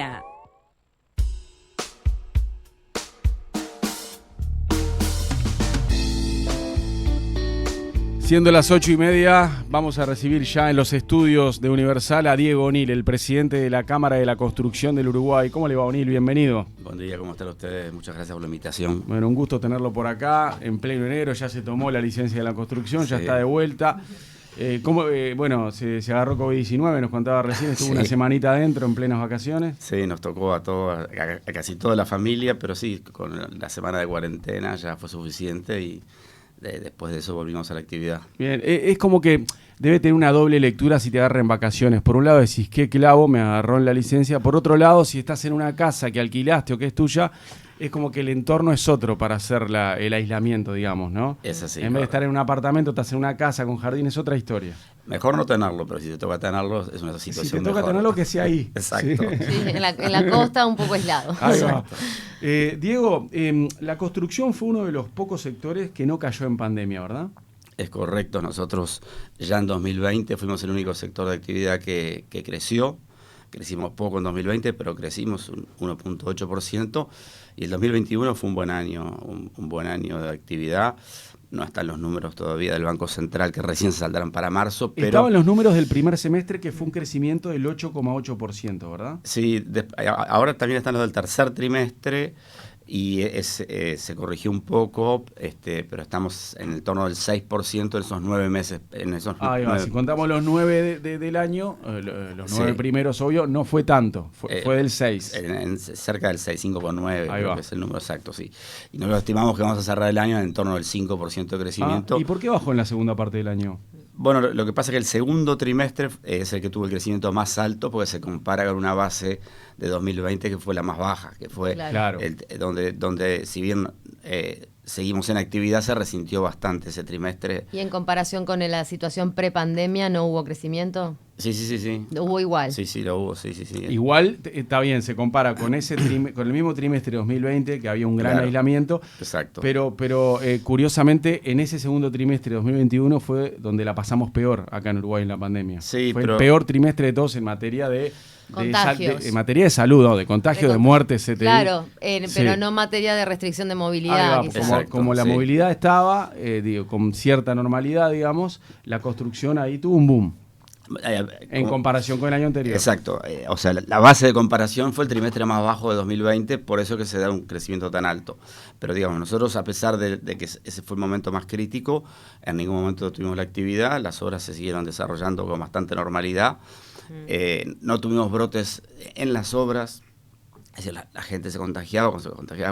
mañana. Siendo las 8:30, vamos a recibir ya en los estudios de Universal a Diego O'Neill, el presidente de la Cámara de la Construcción del Uruguay. ¿Cómo le va, O'Neill? Bienvenido. Buen día, ¿cómo están ustedes? Muchas gracias por la invitación. Bueno, un gusto tenerlo por acá. En pleno enero ya se tomó la licencia de la construcción, ya está de vuelta. Bueno, se agarró COVID-19, nos contaba recién, estuvo una semanita adentro en plenas vacaciones. Sí, nos tocó a casi toda la familia, pero sí, con la semana de cuarentena ya fue suficiente y después de eso volvimos a la actividad. Bien, es como que debe tener una doble lectura si te agarra en vacaciones. Por un lado decís, qué clavo, me agarró en la licencia. Por otro lado, si estás en una casa que alquilaste o que es tuya, es como que el entorno es otro para hacer el aislamiento, digamos, ¿no? Es así. En vez de estar en un apartamento, estás en una casa con jardín, es otra historia. Mejor no tenerlo, pero si te toca tenerlo, es una situación Si te toca mejor. tenerlo, que sea ahí. Exacto. Sí, en la costa un poco aislado. Ahí va. Diego, la construcción fue uno de los pocos sectores que no cayó en pandemia, ¿verdad? Es correcto, nosotros ya en 2020 fuimos el único sector de actividad que creció. Crecimos poco en 2020, pero crecimos un 1.8%, y el 2021 fue un buen año, un buen año de actividad. No están los números todavía del Banco Central, que recién saldrán para marzo. Pero estaban los números del primer semestre, que fue un crecimiento del 8,8%, ¿verdad? Sí, ahora también están los del tercer trimestre, y se corrigió un poco, pero estamos en el torno del 6% en esos 9 meses. Ahí va, si contamos los 9 del año, los 9 primeros, obvio, no fue tanto, fue del 6. Cerca del 6, 5,9, creo que es el número exacto, sí. Y nosotros estimamos que vamos a cerrar el año en torno del 5% de crecimiento. ¿Y por qué bajó en la segunda parte del año? Bueno, lo que pasa es que el segundo trimestre es el que tuvo el crecimiento más alto, porque se compara con una base de 2020 que fue la más baja, que fue donde si bien seguimos en actividad, se resintió bastante ese trimestre. ¿Y en comparación con la situación prepandemia no hubo crecimiento? Sí. ¿Hubo igual? Sí, lo hubo, sí. Igual, está bien, se compara con con el mismo trimestre de 2020, que había un gran aislamiento. Exacto. Pero curiosamente, en ese segundo trimestre de 2021 fue donde la pasamos peor acá en Uruguay en la pandemia. Sí, fue el peor trimestre de todos en materia de contagios. En materia de salud, ¿no? De contagio, de muerte, CTI. Claro, pero no en materia de restricción de movilidad. Como la movilidad estaba, con cierta normalidad, digamos, la construcción ahí tuvo un boom. En comparación con el año anterior. Exacto. O sea, la base de comparación fue el trimestre más bajo de 2020, por eso que se da un crecimiento tan alto. Pero digamos, nosotros, a pesar de que ese fue el momento más crítico, en ningún momento tuvimos la actividad, las obras se siguieron desarrollando con bastante normalidad. No tuvimos brotes en las obras. Es decir, la gente se contagiaba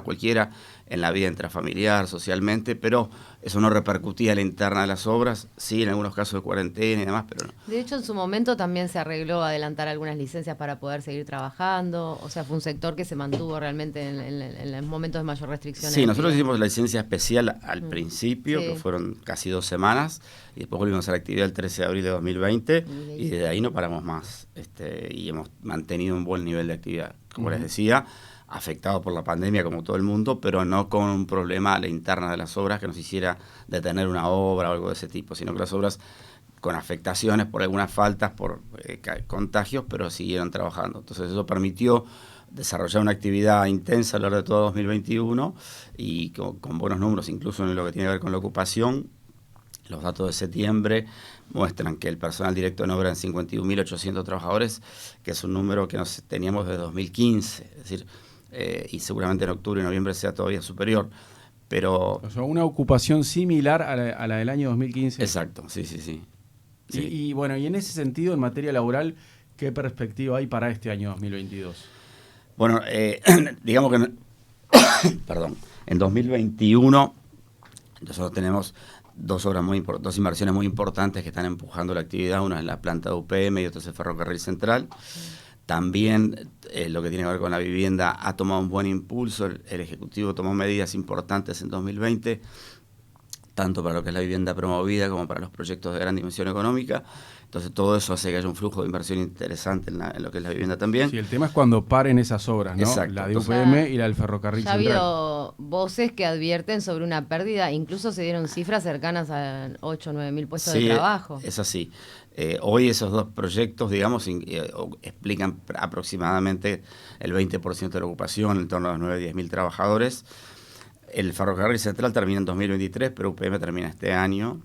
cualquiera en la vida intrafamiliar, socialmente, pero eso no repercutía en la interna de las obras, sí, en algunos casos de cuarentena y demás, pero no. De hecho, en su momento también se arregló adelantar algunas licencias para poder seguir trabajando, o sea, fue un sector que se mantuvo realmente en los momentos de mayor restricción. Sí, nosotros hicimos la licencia especial al principio, que fueron casi 2 semanas, y después volvimos a la actividad el 13 de abril de 2020, y desde ahí no paramos más, y hemos mantenido un buen nivel de actividad. Como les decía, afectado por la pandemia como todo el mundo, pero no con un problema a la interna de las obras que nos hiciera detener una obra o algo de ese tipo, sino que las obras con afectaciones por algunas faltas, por contagios, pero siguieron trabajando. Entonces eso permitió desarrollar una actividad intensa a lo largo de todo 2021 y con buenos números, incluso en lo que tiene que ver con la ocupación. Los datos de septiembre muestran que el personal directo en obra en 51.800 trabajadores, que es un número que nos teníamos desde 2015, es decir, y seguramente en octubre y noviembre sea todavía superior. Pero, o sea, una ocupación similar a la del año 2015. Exacto, sí. Y bueno, y en ese sentido, en materia laboral, ¿qué perspectiva hay para este año 2022? Bueno, digamos que en 2021 nosotros tenemos dos inversiones muy importantes que están empujando la actividad. Una es la planta de UPM y otra es el ferrocarril central. También lo que tiene que ver con la vivienda ha tomado un buen impulso. El Ejecutivo tomó medidas importantes en 2020. tanto para lo que es la vivienda promovida como para los proyectos de gran dimensión económica. Entonces todo eso hace que haya un flujo de inversión interesante en lo que es la vivienda también. Sí, el tema es cuando paren esas obras, ¿no? Exacto. La de UPM y la del ferrocarril ya ha central. habido voces que advierten sobre una pérdida, incluso se dieron cifras cercanas a 8 o 9 mil puestos de trabajo. Es así. Hoy esos dos proyectos, digamos, explican aproximadamente el 20% de la ocupación, en torno a los 9 o 10 mil trabajadores. El ferrocarril central termina en 2023, pero UPM termina este año.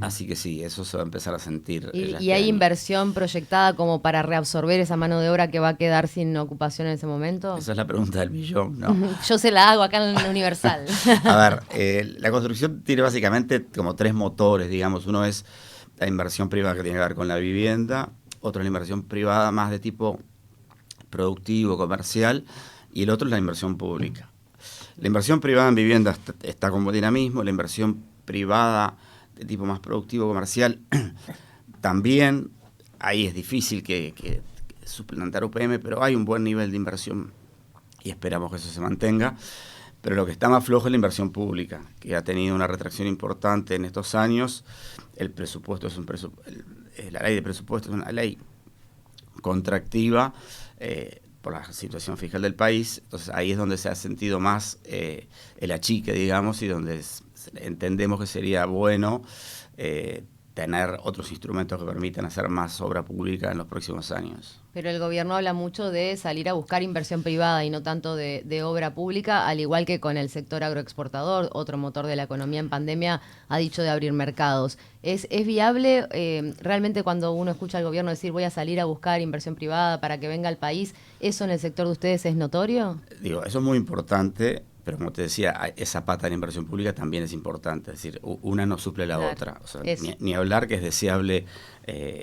Así que sí, eso se va a empezar a sentir. ¿Y hay inversión proyectada como para reabsorber esa mano de obra que va a quedar sin ocupación en ese momento? Esa es la pregunta del millón, ¿no? Yo se la hago acá en el Universal. A ver, la construcción tiene básicamente como 3 motores, digamos. Uno es la inversión privada que tiene que ver con la vivienda, otro es la inversión privada más de tipo productivo, comercial, y el otro es la inversión pública. La inversión privada en vivienda está con buen dinamismo, la inversión privada de tipo más productivo, comercial, también. Ahí es difícil que suplantar UPM, pero hay un buen nivel de inversión y esperamos que eso se mantenga. Pero lo que está más flojo es la inversión pública, que ha tenido una retracción importante en estos años. El presupuesto es la ley de presupuesto es una ley contractiva por la situación fiscal del país. Entonces ahí es donde se ha sentido más el achique, digamos, y donde entendemos que sería bueno tener otros instrumentos que permitan hacer más obra pública en los próximos años. Pero el gobierno habla mucho de salir a buscar inversión privada y no tanto de obra pública, al igual que con el sector agroexportador, otro motor de la economía en pandemia, ha dicho de abrir mercados. ¿Es viable realmente cuando uno escucha al gobierno decir voy a salir a buscar inversión privada para que venga al país? ¿Eso en el sector de ustedes es notorio? Digo, eso es muy importante. Pero como te decía, esa pata de la inversión pública también es importante. Es decir, una no suple la otra. O sea, ni hablar que es deseable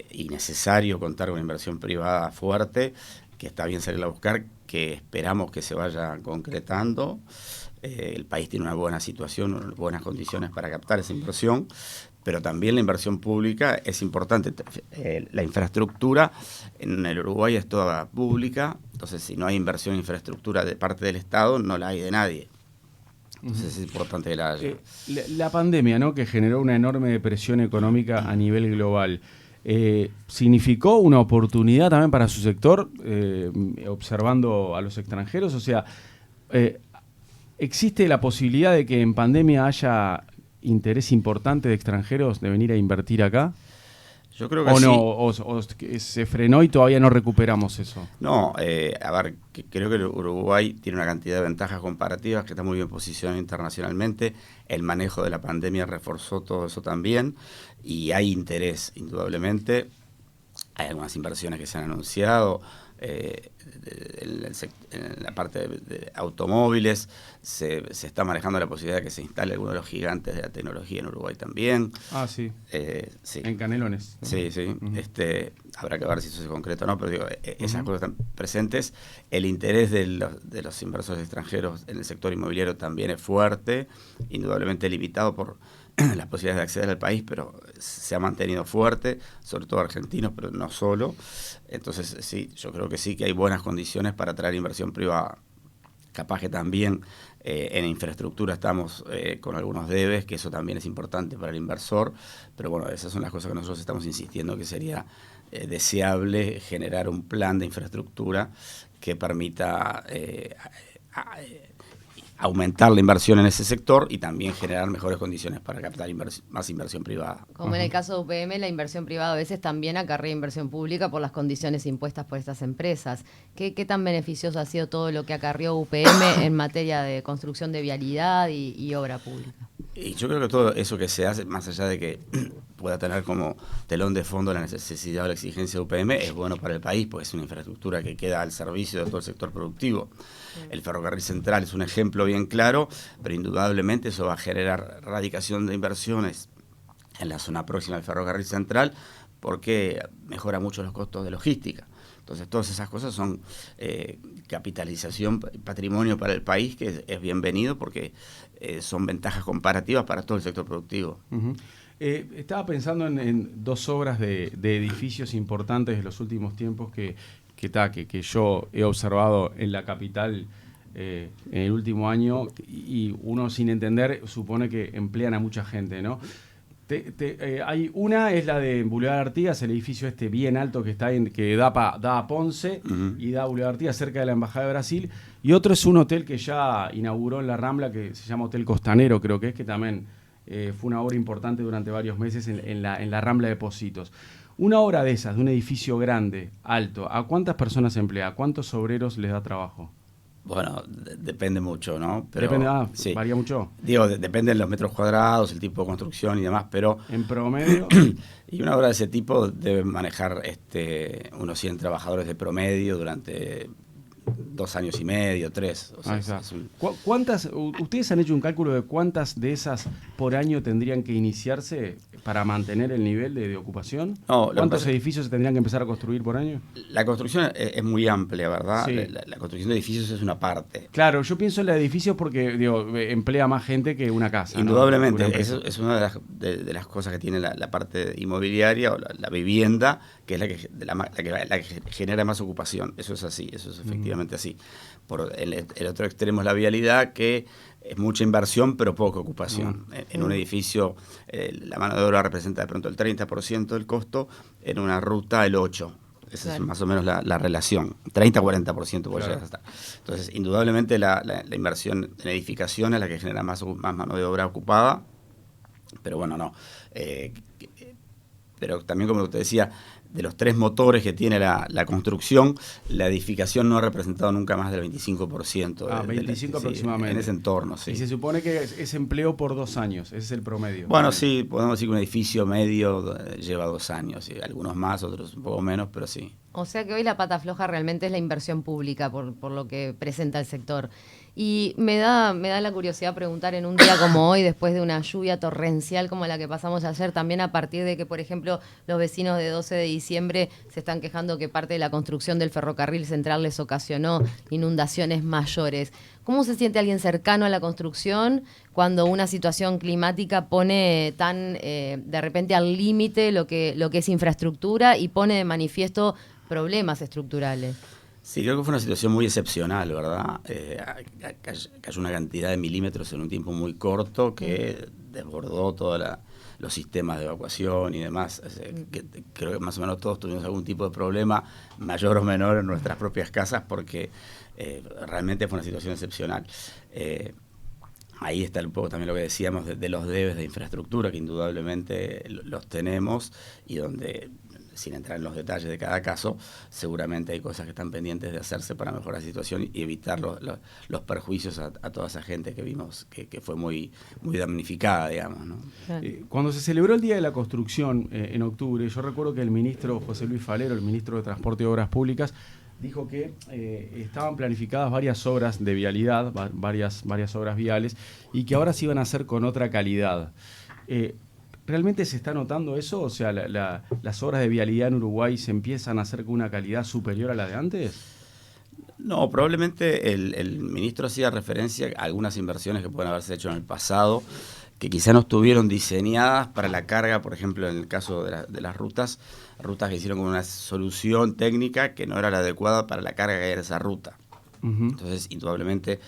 y necesario contar con inversión privada fuerte, que está bien salir a buscar, que esperamos que se vaya concretando. El país tiene una buena situación, buenas condiciones para captar esa inversión, pero también la inversión pública es importante. La infraestructura en el Uruguay es toda pública, entonces si no hay inversión en infraestructura de parte del Estado, no la hay de nadie. Entonces es importante que la haya. La pandemia, ¿no?, que generó una enorme depresión económica a nivel global, ¿significó una oportunidad también para su sector, observando a los extranjeros? O sea, ¿existe la posibilidad de que en pandemia haya interés importante de extranjeros de venir a invertir acá? Yo creo que ¿O sí. no? ¿O se frenó y todavía no recuperamos eso? No, a ver, creo que Uruguay tiene una cantidad de ventajas comparativas, que está muy bien posicionado internacionalmente. El manejo de la pandemia reforzó todo eso también y hay interés, indudablemente. Hay algunas inversiones que se han anunciado. En la parte de automóviles se está manejando la posibilidad de que se instale alguno de los gigantes de la tecnología en Uruguay también. Ah, sí. Sí. En Canelones. Sí, sí. Habrá que ver si eso se concreta o no, pero digo, esas cosas están presentes. El interés de los inversores extranjeros en el sector inmobiliario también es fuerte, indudablemente limitado por las posibilidades de acceder al país, pero se ha mantenido fuerte, sobre todo argentinos, pero no solo. Entonces, sí, yo creo que sí que hay buenas condiciones para atraer inversión privada. Capaz que también en infraestructura estamos con algunos debes, que eso también es importante para el inversor, pero bueno, esas son las cosas que nosotros estamos insistiendo, que sería deseable generar un plan de infraestructura que permita aumentar la inversión en ese sector y también generar mejores condiciones para captar más inversión privada. Como en el caso de UPM, la inversión privada a veces también acarrea inversión pública por las condiciones impuestas por estas empresas. ¿Qué tan beneficioso ha sido todo lo que acarreó UPM en materia de construcción de vialidad y obra pública? Y yo creo que todo eso que se hace, más allá de que pueda tener como telón de fondo la necesidad o la exigencia de UPM, es bueno para el país, porque es una infraestructura que queda al servicio de todo el sector productivo. El ferrocarril central es un ejemplo bien claro, pero indudablemente eso va a generar radicación de inversiones en la zona próxima del ferrocarril central, porque mejora mucho los costos de logística. Entonces todas esas cosas son capitalización, patrimonio para el país, que es bienvenido porque son ventajas comparativas para todo el sector productivo. Estaba pensando en dos obras de edificios importantes de los últimos tiempos que yo he observado en la capital en el último año, y uno sin entender supone que emplean a mucha gente, ¿no? Hay una, es la de Boulevard Artigas, el edificio este bien alto que está que da a Ponce y da a Boulevard Artigas cerca de la Embajada de Brasil, y otro es un hotel que ya inauguró en la Rambla que se llama Hotel Costanero, creo que también fue una obra importante durante varios meses en la Rambla de Pocitos. Una obra de esas, de un edificio grande, alto, ¿a cuántas personas emplea? ¿A cuántos obreros les da trabajo? Bueno, depende mucho, ¿no? Pero, depende, sí. ¿Varía mucho? Digo, depende de los metros cuadrados, el tipo de construcción y demás, pero... ¿En promedio? Y una obra de ese tipo debe manejar unos 100 trabajadores de promedio durante 2 años y medio, 3. O sea, ¿Cuántas, ustedes han hecho un cálculo de cuántas de esas por año tendrían que iniciarse para mantener el nivel de ocupación? No, ¿Cuántos edificios se tendrían que empezar a construir por año? La construcción es muy amplia, ¿verdad? Sí. La construcción de edificios es una parte. Claro, yo pienso en los edificios porque emplea más gente que una casa. Indudablemente, ¿no? es una de las cosas que tiene la parte inmobiliaria o la vivienda, que es la que genera más ocupación. Eso es así, eso es efectivamente así. Por el otro extremo es la vialidad, que es mucha inversión pero poca ocupación. En un edificio la mano de obra representa de pronto el 30% del costo, en una ruta el 8%. Esa es más o menos la relación, 30-40% puede llegar a estar. Entonces, indudablemente la inversión en edificación es la que genera más mano de obra ocupada, pero bueno, no. Pero también, como te decía, de los 3 motores que tiene la construcción, la edificación no ha representado nunca más del 25%. 25 aproximadamente. En ese entorno, sí. Y se supone que es empleo por 2 años, ese es el promedio. Bueno, sí, podemos decir que un edificio medio lleva 2 años, y algunos más, otros un poco menos, pero sí. O sea que hoy la pata floja realmente es la inversión pública por lo que presenta el sector. Y me da la curiosidad preguntar en un día como hoy, después de una lluvia torrencial como la que pasamos ayer, también a partir de que, por ejemplo, los vecinos de 12 de diciembre se están quejando que parte de la construcción del ferrocarril central les ocasionó inundaciones mayores. ¿Cómo se siente alguien cercano a la construcción cuando una situación climática pone tan de repente al límite lo que es infraestructura y pone de manifiesto problemas estructurales? Sí, creo que fue una situación muy excepcional, ¿verdad? Cayó una cantidad de milímetros en un tiempo muy corto que desbordó todos los sistemas de evacuación y demás. Creo que más o menos todos tuvimos algún tipo de problema, mayor o menor, en nuestras propias casas, porque realmente fue una situación excepcional. Ahí está un poco también lo que decíamos de los debes de infraestructura, que indudablemente los tenemos, y donde, sin entrar en los detalles de cada caso, seguramente hay cosas que están pendientes de hacerse para mejorar la situación y evitar los perjuicios a toda esa gente que vimos que fue muy, muy damnificada, digamos, ¿no? Cuando se celebró el Día de la Construcción en octubre, yo recuerdo que el ministro José Luis Falero, el ministro de Transporte y Obras Públicas, dijo que estaban planificadas varias obras de vialidad, varias obras viales, y que ahora se iban a hacer con otra calidad. ¿Realmente se está notando eso? O sea, ¿las obras de vialidad en Uruguay se empiezan a hacer con una calidad superior a la de antes? No, probablemente el ministro hacía referencia a algunas inversiones que pueden haberse hecho en el pasado, que quizá no estuvieron diseñadas para la carga, por ejemplo, en el caso de las rutas que hicieron con una solución técnica que no era la adecuada para la carga que era esa ruta. Entonces, indudablemente,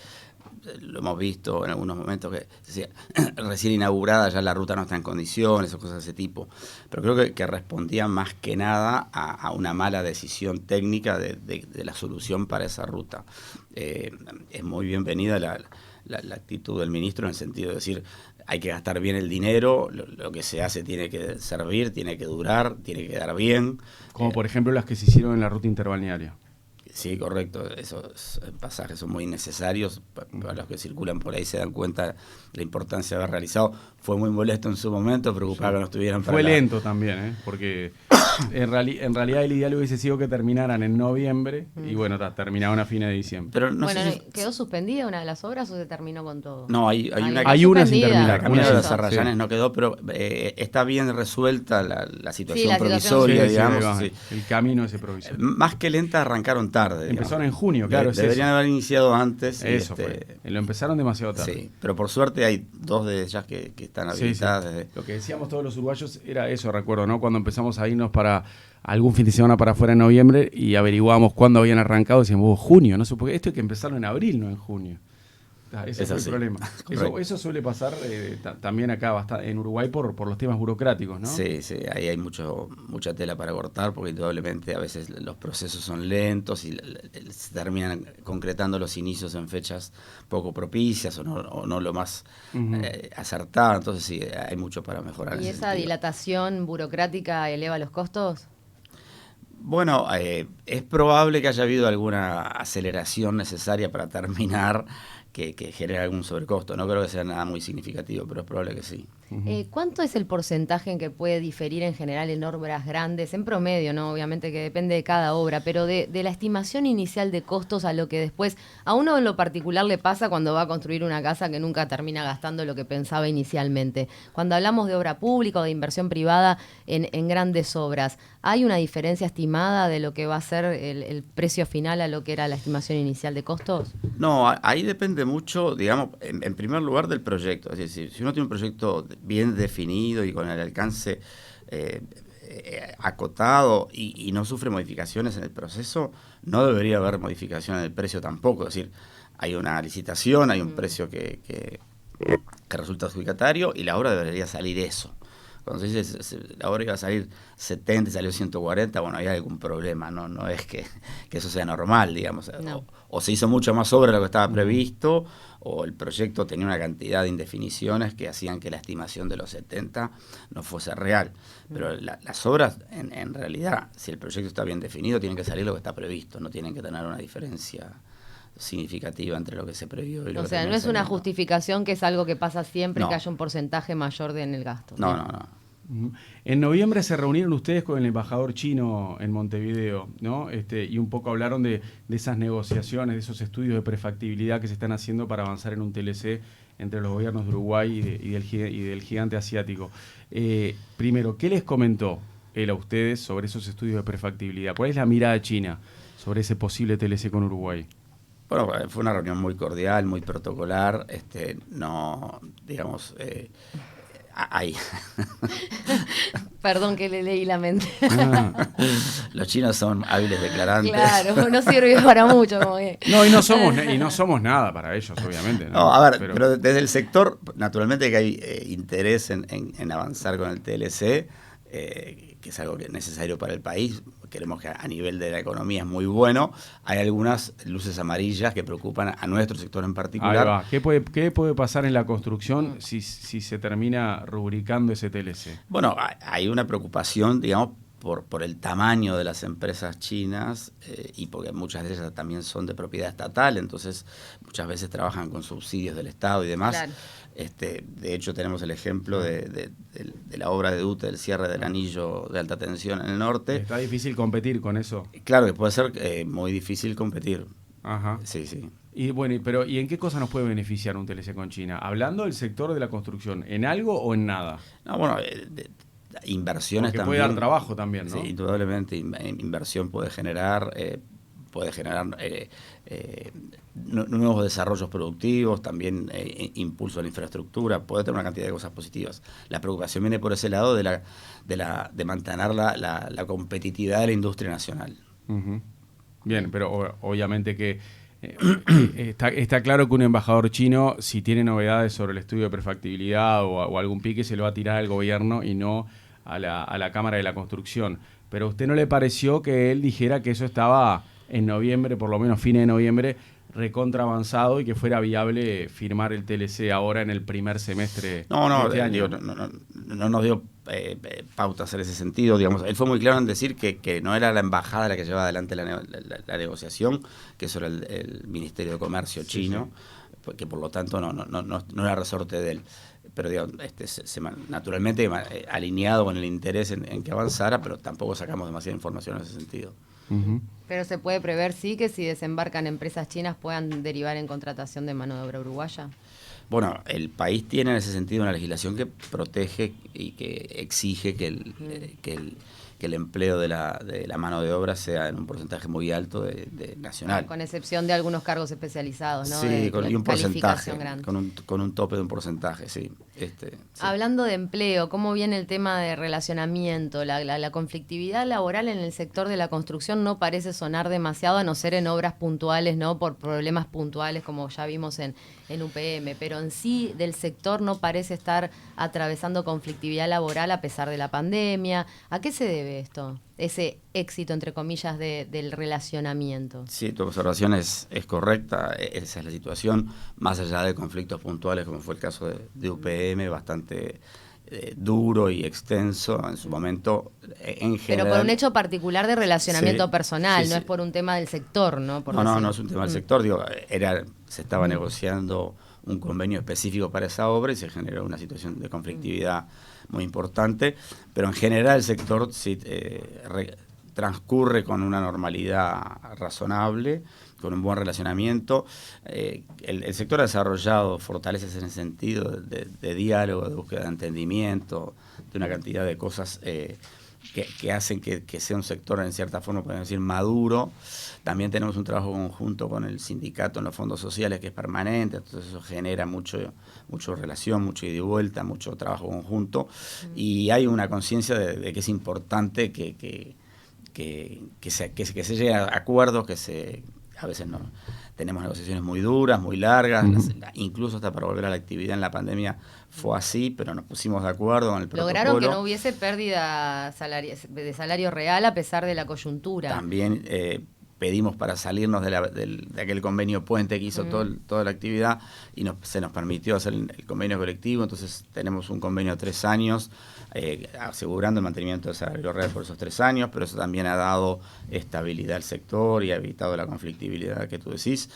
lo hemos visto en algunos momentos que decía, recién inaugurada ya la ruta no está en condiciones o cosas de ese tipo, pero creo que respondía más que nada a una mala decisión técnica de la solución para esa ruta. Es muy bienvenida la actitud del ministro en el sentido de decir, hay que gastar bien el dinero, lo que se hace tiene que servir, tiene que durar, tiene que quedar bien. Como por ejemplo las que se hicieron en la ruta interbalnearia. Sí, correcto. Esos pasajes son muy necesarios. Para los que circulan por ahí se dan cuenta de la importancia de haber realizado. Fue muy molesto en su momento, preocupado que no estuvieran para Fue lento también, porque en realidad el ideal hubiese sido que terminaran en noviembre y bueno, terminaron a fines de diciembre. Pero no bueno, sé si... ¿quedó suspendida una de las obras o se terminó con todo? No, hay una sin terminar. La camino de los Arrayanes no quedó, pero está bien resuelta la situación provisoria, sí, digamos. Sí. El camino ese provisorio. Más que lenta, arrancaron tarde. tarde. Empezaron en junio, claro. Deberían haber iniciado antes. Eso fue. Lo empezaron demasiado tarde. Sí, pero por suerte hay 2 de ellas que están habilitadas. Sí. Lo que decíamos todos los uruguayos era eso, recuerdo, ¿no? Cuando empezamos a irnos para algún fin de semana para afuera en noviembre y averiguábamos cuándo habían arrancado, decíamos, junio, no sé por qué. Esto hay que empezarlo en abril, no en junio. Ese es el problema. Eso suele pasar también acá en Uruguay por los temas burocráticos, ¿no? Sí, ahí hay mucha tela para cortar, porque indudablemente a veces los procesos son lentos y se terminan concretando los inicios en fechas poco propicias o no lo más acertado. Entonces sí, hay mucho para mejorar. ¿Y esa dilatación burocrática eleva los costos? Bueno, es probable que haya habido alguna aceleración necesaria para terminar que genera algún sobrecosto. No creo que sea nada muy significativo, pero es probable que sí. ¿Cuánto es el porcentaje en que puede diferir en general en obras grandes? En promedio, ¿no? Obviamente que depende de cada obra, pero de la estimación inicial de costos a lo que después a uno en lo particular le pasa cuando va a construir una casa que nunca termina gastando lo que pensaba inicialmente. Cuando hablamos de obra pública o de inversión privada en grandes obras, ¿hay una diferencia estimada de lo que va a ser el precio final a lo que era la estimación inicial de costos? No, ahí depende mucho, digamos, en primer lugar del proyecto. Es decir, si uno tiene un proyecto bien definido y con el alcance acotado y no sufre modificaciones en el proceso, no debería haber modificación en el precio tampoco. Es decir, hay una licitación, hay un precio que resulta adjudicatario y la obra debería salir eso. Cuando se dice la obra iba a salir 70 y salió 140, bueno, hay algún problema, no es que eso sea normal, digamos. No. O se hizo mucho más obra de lo que estaba previsto, o el proyecto tenía una cantidad de indefiniciones que hacían que la estimación de los 70 no fuese real. Pero las obras, en realidad, si el proyecto está bien definido, tienen que salir lo que está previsto, no tienen que tener una diferencia significativa entre lo que se previó y lo que O sea, no es una justificación que es algo que pasa siempre, No. que haya un porcentaje mayor en el gasto. No. En noviembre se reunieron ustedes con el embajador chino en Montevideo, ¿no? Y un poco hablaron de esas negociaciones, de esos estudios de prefactibilidad que se están haciendo para avanzar en un TLC entre los gobiernos de Uruguay y del gigante asiático. Primero, ¿qué les comentó él a ustedes sobre esos estudios de prefactibilidad? ¿Cuál es la mirada china sobre ese posible TLC con Uruguay? Bueno, fue una reunión muy cordial, muy protocolar, no, digamos, ahí. Perdón que le leí la mente. Los chinos son hábiles declarantes. Claro, no sirvió para mucho. Como que... No, y no somos nada para ellos, obviamente. No, a ver, pero desde el sector, naturalmente que hay interés en avanzar con el TLC, que es algo que es necesario para el país. Queremos que a nivel de la economía es muy bueno. Hay algunas luces amarillas que preocupan a nuestro sector en particular. Ahí va. ¿Qué puede pasar en la construcción si se termina rubricando ese TLC? Bueno, hay una preocupación, digamos, por el tamaño de las empresas chinas y porque muchas de ellas también son de propiedad estatal, entonces muchas veces trabajan con subsidios del Estado y demás. Claro. De hecho, tenemos el ejemplo de la obra de DUTE, del cierre del anillo de alta tensión en el norte. ¿Está difícil competir con eso? Claro que puede ser muy difícil competir. Ajá. Sí. Y bueno, ¿y en qué cosa nos puede beneficiar un TLC con China? Hablando del sector de la construcción, ¿en algo o en nada? No, bueno, inversiones porque también. Puede dar trabajo también, ¿no? Sí, indudablemente inversión puede generar nuevos desarrollos productivos, también impulso a la infraestructura, puede tener una cantidad de cosas positivas. La preocupación viene por ese lado de mantener la competitividad de la industria nacional. Uh-huh. Bien, pero obviamente que está claro que un embajador chino, si tiene novedades sobre el estudio de prefactibilidad o algún pique, se lo va a tirar al gobierno y no a la Cámara de la Construcción. Pero ¿a usted no le pareció que él dijera que eso estaba en noviembre, por lo menos fines de noviembre, recontra avanzado y que fuera viable firmar el TLC ahora en el primer semestre de este año? No nos dio pautas en ese sentido, digamos. Él fue muy claro en decir que no era la embajada la que llevaba adelante la negociación, que eso era el Ministerio de Comercio chino, sí. Que por lo tanto no era resorte de él. Pero digamos, naturalmente alineado con el interés en que avanzara, pero tampoco sacamos demasiada información en ese sentido. Uh-huh. Pero se puede prever, sí, que si desembarcan empresas chinas puedan derivar en contratación de mano de obra uruguaya. Bueno, el país tiene en ese sentido una legislación que protege y que exige que el empleo de la mano de obra sea en un porcentaje muy alto de nacional. Con excepción de algunos cargos especializados, ¿no? Sí, y un porcentaje, grande. con un tope de un porcentaje, sí. Sí. Hablando de empleo, ¿cómo viene el tema de relacionamiento? La conflictividad laboral en el sector de la construcción no parece sonar demasiado, a no ser en obras puntuales, ¿no? Por problemas puntuales, como ya vimos en UPM, pero en sí del sector no parece estar atravesando conflictividad laboral a pesar de la pandemia. ¿A qué se debe esto? Ese éxito, entre comillas, del relacionamiento. Sí, tu observación es correcta, esa es la situación, más allá de conflictos puntuales, como fue el caso de UPM, bastante duro y extenso en su momento, en general. Pero por un hecho particular de relacionamiento sí, personal, sí, no sí. es por un tema del sector, ¿no? No es un tema del sector, se estaba negociando un convenio específico para esa obra y se generó una situación de conflictividad muy importante, pero en general el sector sí transcurre con una normalidad razonable, con un buen relacionamiento. El sector ha desarrollado fortalezas en el sentido de diálogo, de búsqueda de entendimiento, de una cantidad de cosas que hacen que sea un sector, en cierta forma, podemos decir, maduro. También tenemos un trabajo conjunto con el sindicato en los fondos sociales que es permanente, entonces eso genera mucho relación, mucho ida y vuelta, mucho trabajo conjunto, y hay una conciencia de que es importante que se llegue a acuerdos, a veces no. Tenemos negociaciones muy duras, muy largas, incluso hasta para volver a la actividad en la pandemia fue así, pero nos pusimos de acuerdo con el protocolo. Lograron que no hubiese pérdida de salario real a pesar de la coyuntura. También pedimos para salirnos de aquel convenio puente que hizo toda la actividad y se nos permitió hacer el convenio colectivo, entonces tenemos un convenio de 3 años, asegurando el mantenimiento del salario real por esos 3 años, pero eso también ha dado estabilidad al sector y ha evitado la conflictividad que tú decís.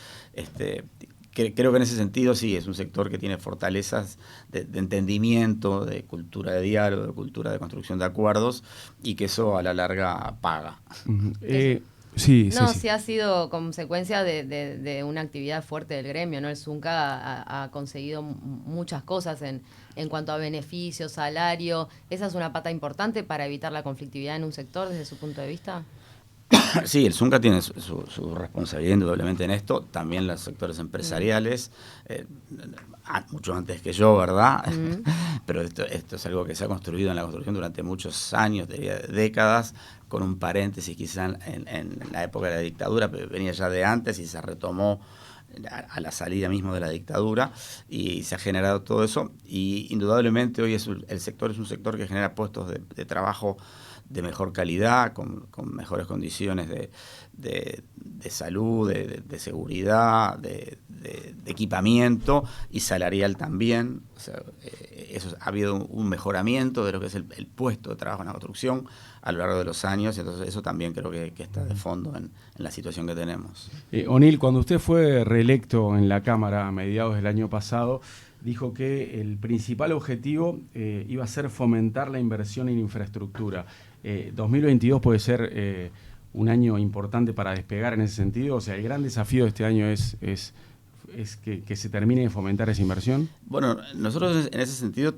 Creo que en ese sentido sí, es un sector que tiene fortalezas de entendimiento, de cultura de diálogo, de cultura de construcción de acuerdos, y que eso a la larga paga. Sí, sí ha sido consecuencia de una actividad fuerte del gremio, ¿no? El Zunca ha conseguido muchas cosas en cuanto a beneficios, salario. ¿Esa es una pata importante para evitar la conflictividad en un sector desde su punto de vista? Sí, el Zunca tiene su responsabilidad indudablemente en esto, también los sectores empresariales, mucho antes que yo, ¿verdad? Pero esto es algo que se ha construido en la construcción durante muchos años, diría décadas, con un paréntesis quizás en la época de la dictadura, pero venía ya de antes y se retomó a la salida mismo de la dictadura y se ha generado todo eso, y indudablemente hoy el sector es un sector que genera puestos de trabajo de mejor calidad, con mejores condiciones de salud, de seguridad, de equipamiento y salarial también. O sea, ha habido un mejoramiento de lo que es el puesto de trabajo en la construcción a lo largo de los años, entonces eso también creo que está de fondo en la situación que tenemos. O'Neill, cuando usted fue reelecto en la Cámara a mediados del año pasado, dijo que el principal objetivo iba a ser fomentar la inversión en infraestructura. 2022 puede ser un año importante para despegar en ese sentido. O sea, el gran desafío de este año es que se termine de fomentar esa inversión. Bueno, nosotros en ese sentido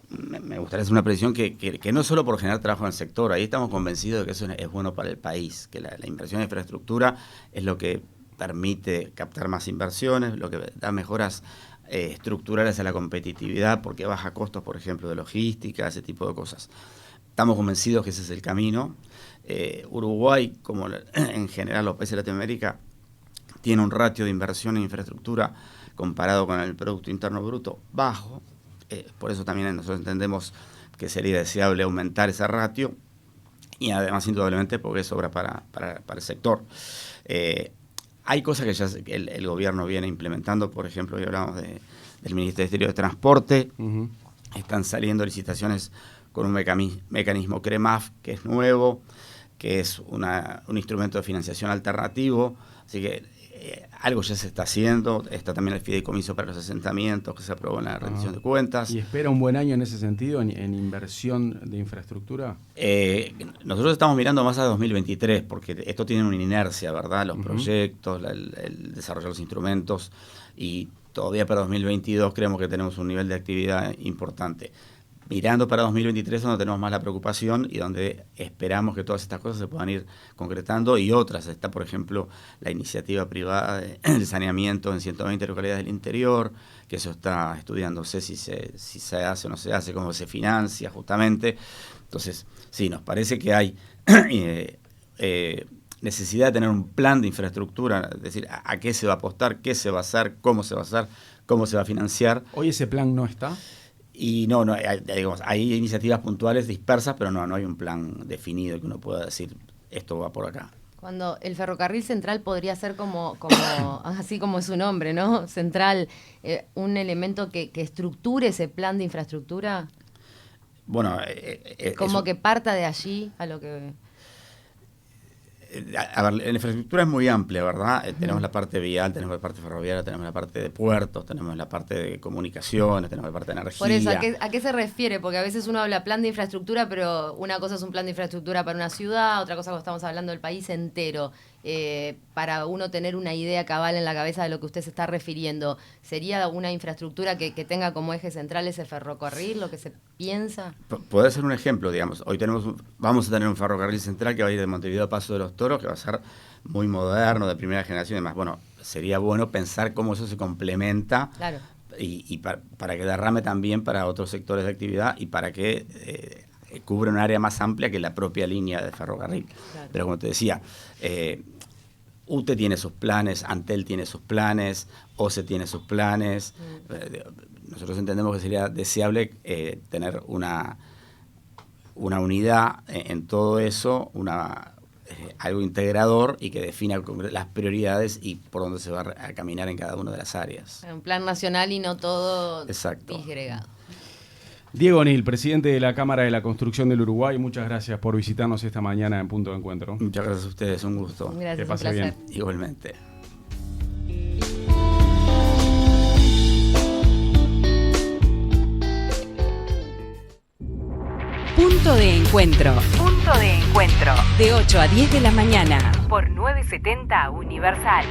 me gustaría hacer una precisión que no solo por generar trabajo en el sector, ahí estamos convencidos de que eso es bueno para el país, que la inversión en infraestructura es lo que permite captar más inversiones, lo que da mejoras estructurales a la competitividad, porque baja costos, por ejemplo, de logística, ese tipo de cosas. Estamos convencidos que ese es el camino. Uruguay, como en general los países de Latinoamérica, tiene un ratio de inversión en infraestructura comparado con el Producto Interno Bruto bajo. Por eso también nosotros entendemos que sería deseable aumentar ese ratio, y además indudablemente porque es obra para el sector. Hay cosas que ya el gobierno viene implementando, por ejemplo, hoy hablamos del Ministerio de Transporte, están saliendo licitaciones con un mecanismo CREMAF que es nuevo, que es un instrumento de financiación alternativo, así que algo ya se está haciendo. Está también el fideicomiso para los asentamientos que se aprobó en la rendición de cuentas. ¿Y espera un buen año en ese sentido, en inversión de infraestructura? Nosotros estamos mirando más a 2023, porque esto tiene una inercia, ¿verdad? Los proyectos, el desarrollo de los instrumentos, y todavía para 2022 creemos que tenemos un nivel de actividad importante. mirando para 2023 donde tenemos más la preocupación y donde esperamos que todas estas cosas se puedan ir concretando, y otras. Está, por ejemplo, la iniciativa privada del saneamiento en 120 localidades del interior, que eso está estudiándose si se hace o no se hace, cómo se financia justamente. Entonces, sí, nos parece que hay necesidad de tener un plan de infraestructura, es decir, a qué se va a apostar, qué se va a hacer, cómo se va a financiar. ¿Hoy ese plan no está? Y no, digamos, hay iniciativas puntuales dispersas, pero no hay un plan definido que uno pueda decir, esto va por acá. Cuando el ferrocarril central podría ser como así como es su nombre, ¿no? Central, un elemento que estructure ese plan de infraestructura. Bueno, como que parta de allí a lo que... A ver, la infraestructura es muy amplia, ¿verdad? Tenemos la parte vial, tenemos la parte ferroviaria, tenemos la parte de puertos, tenemos la parte de comunicaciones, tenemos la parte de energía. Por eso, ¿a qué se refiere? Porque a veces uno habla plan de infraestructura, pero una cosa es un plan de infraestructura para una ciudad, otra cosa cuando estamos hablando del país entero. Para uno tener una idea cabal en la cabeza de lo que usted se está refiriendo, ¿sería una infraestructura que tenga como eje central ese ferrocarril, lo que se piensa? Puede ser un ejemplo, digamos. Hoy vamos a tener un ferrocarril central que va a ir de Montevideo a Paso de los Toros, que va a ser muy moderno, de primera generación y demás. Bueno, sería bueno pensar cómo eso se complementa. Claro. Y para que derrame también para otros sectores de actividad y para que cubre un área más amplia que la propia línea de ferrocarril. Claro. Pero como te decía, UTE tiene sus planes, Antel tiene sus planes, OCE tiene sus planes. Nosotros entendemos que sería deseable tener una unidad en todo eso, algo integrador y que defina las prioridades y por dónde se va a caminar en cada una de las áreas. Un plan nacional y no todo Exacto. disgregado. Diego O'Neill, presidente de la Cámara de la Construcción del Uruguay, muchas gracias por visitarnos esta mañana en Punto de Encuentro. Muchas gracias a ustedes, un gusto. Gracias, que pase bien. Igualmente. Punto de Encuentro. Punto de Encuentro. De 8 a 10 de la mañana. Por 970 Universal.